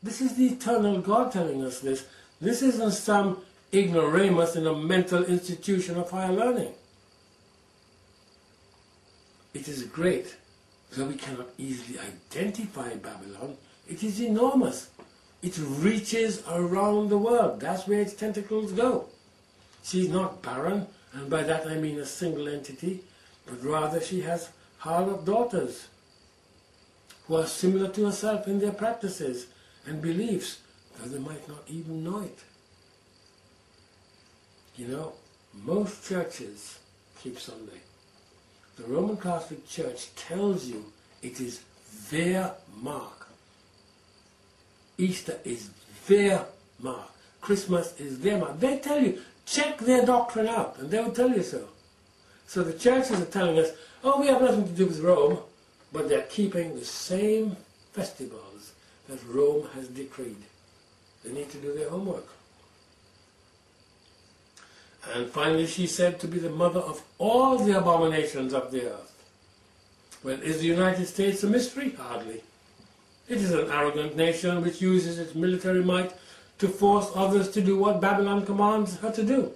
This is the eternal God telling us this. This isn't some ignoramus in a mental institution of higher learning. It is great, though we cannot easily identify Babylon. It is enormous. It reaches around the world. That's where its tentacles go. She's not barren, and by that I mean a single entity, but rather she has harlot daughters who are similar to herself in their practices and beliefs, though they might not even know it. You know, most churches keep Sunday. The Roman Catholic Church tells you it is their mark. Easter is their mark. Christmas is their mark. They tell you, check their doctrine out, and they will tell you so. So the churches are telling us, oh, we have nothing to do with Rome, but they're keeping the same festivals that Rome has decreed. They need to do their homework. And finally she said to be the mother of all the abominations of the earth. Well, is the United States a mystery? Hardly. It is an arrogant nation which uses its military might to force others to do what Babylon commands her to do.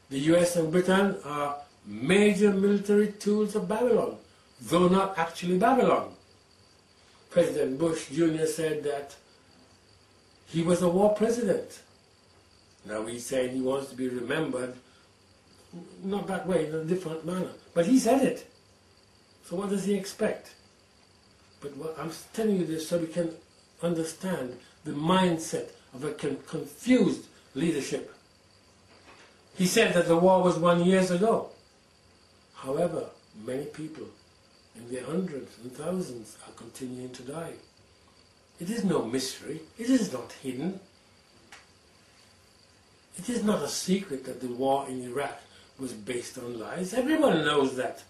The US and Britain are major military tools of Babylon, though not actually Babylon. President Bush Jr. said that he was a war president. Now he's saying he wants to be remembered, not that way, in a different manner. But he said it. So what does he expect? But what I'm telling you this so we can understand the mindset of a confused leadership. He said that the war was won years ago. However, many people, in their hundreds and thousands, are continuing to die. It is no mystery. It is not hidden. It is not a secret that the war in Iraq was based on lies. Everyone knows that.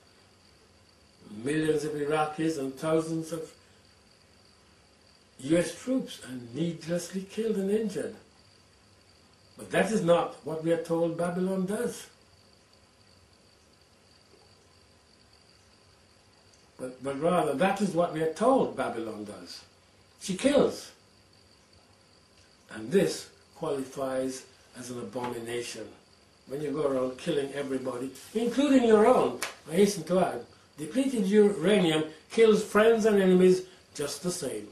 Millions of Iraqis and thousands of US troops are needlessly killed and injured. But that is not what we are told Babylon does. But rather, that is what we are told Babylon does. She kills. And this qualifies as an abomination. When you go around killing everybody, including your own, I hasten to add, depleted uranium kills friends and enemies just the same.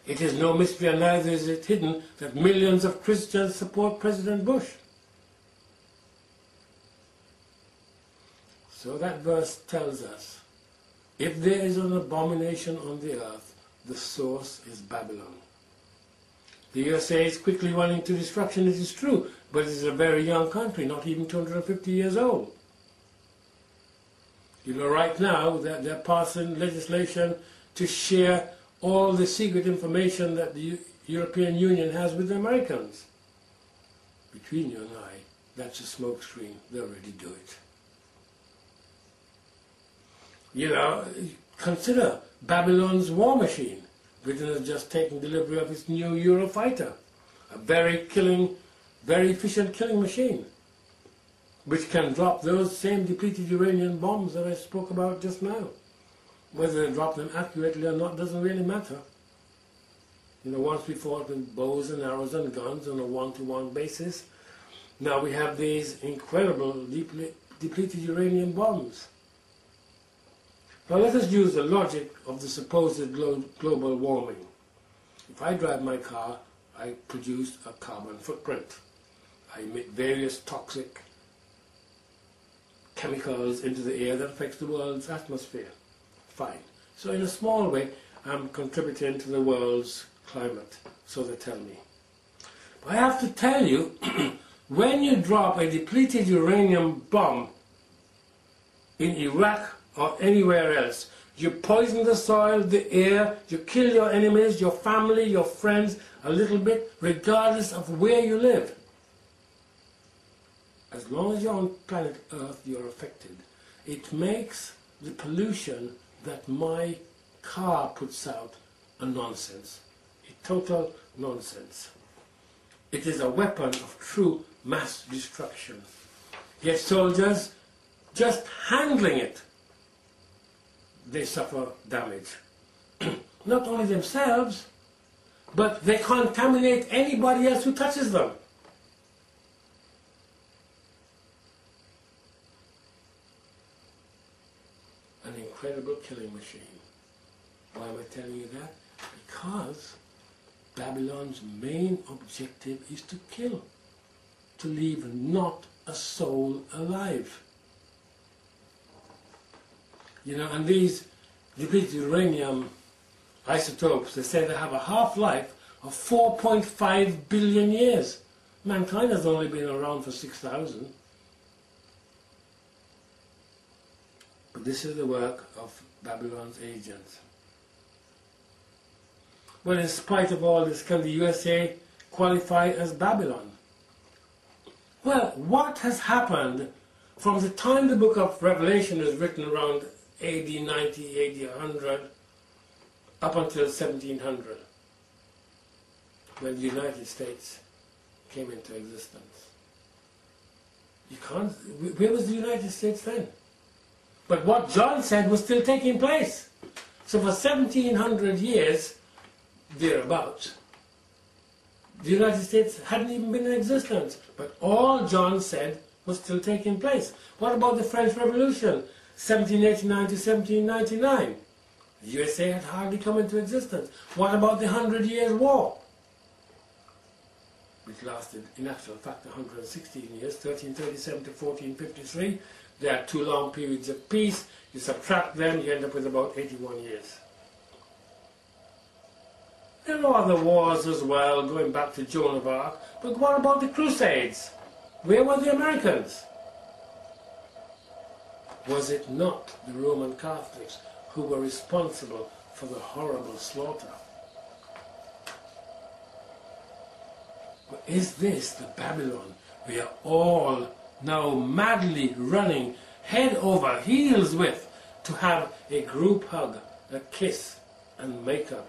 It is no mystery, and neither is it hidden, that millions of Christians support President Bush. So that verse tells us, if there is an abomination on the earth, the source is Babylon. The USA is quickly running to destruction, it is true, but it is a very young country, not even 250 years old. You know, right now they're passing legislation to share all the secret information that the European Union has with the Americans. Between you and I, that's a smokescreen. They already do it. You know, consider Babylon's war machine. Britain has just taken delivery of its new Eurofighter, a very efficient killing machine, which can drop those same depleted uranium bombs that I spoke about just now. Whether they drop them accurately or not doesn't really matter. You know, once we fought with bows and arrows and guns on a one-to-one basis. Now we have these incredible depleted uranium bombs. Now let us use the logic of the supposed global warming. If I drive my car, I produce a carbon footprint. I emit various toxic chemicals into the air that affects the world's atmosphere. Fine. So in a small way, I'm contributing to the world's climate, so they tell me. But I have to tell you, when you drop a depleted uranium bomb in Iraq or anywhere else, you poison the soil, the air, you kill your enemies, your family, your friends a little bit, regardless of where you live. As long as you're on planet Earth, you're affected. It makes the pollution that my car puts out a nonsense, a total nonsense. It is a weapon of true mass destruction. Yet soldiers, just handling it, they suffer damage. not only themselves, but they contaminate anybody else who touches them. An incredible killing machine. Why am I telling you that? Because Babylon's main objective is to kill, to leave not a soul alive. You know, and these depleted uranium isotopes, they say they have a half-life of 4.5 billion years. Mankind has only been around for 6,000. But this is the work of Babylon's agents. Well, in spite of all this, can the USA qualify as Babylon? Well, what has happened from the time the book of Revelation was written around AD 90, AD 100, up until 1700, when the United States came into existence? You can't, where was the United States then? But what John said was still taking place. So for 1700 years, thereabouts, the United States hadn't even been in existence. But all John said was still taking place. What about the French Revolution, 1789 to 1799? The USA had hardly come into existence. What about the 100 Years' War, which lasted, in actual fact, 116 years, 1337 to 1453. There are 2 long periods of peace. You subtract them, you end up with about 81 years. There are other wars as well, going back to Joan of Arc. But what about the Crusades? Where were the Americans? Was it not the Roman Catholics who were responsible for the horrible slaughter? But is this the Babylon we are all now madly running head over heels with, to have a group hug, a kiss and makeup,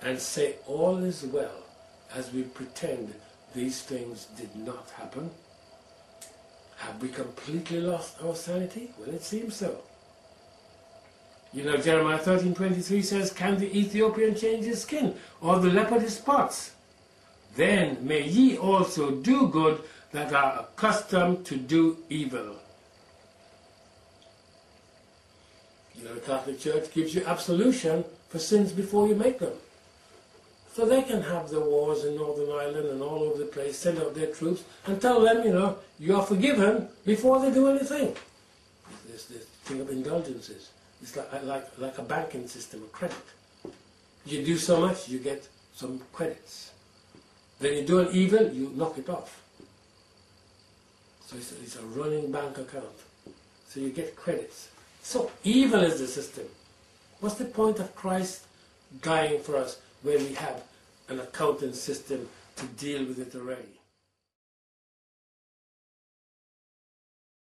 and say all is well, as we pretend these things did not happen? Have we completely lost our sanity? Well, it seems so. You know, Jeremiah 13:23 says, "Can the Ethiopian change his skin, or the leopard his spots? Then may ye also do good that are accustomed to do evil." You know, the Catholic Church gives you absolution for sins before you make them. So they can have the wars in Northern Ireland and all over the place, send out their troops and tell them, you know, you are forgiven before they do anything. There's this thing of indulgences. It's like a banking system, a credit. You do so much, you get some credits. Then you do an evil, you knock it off. So it's a running bank account. So you get credits. So evil is the system. What's the point of Christ dying for us when we have an accounting system to deal with it already?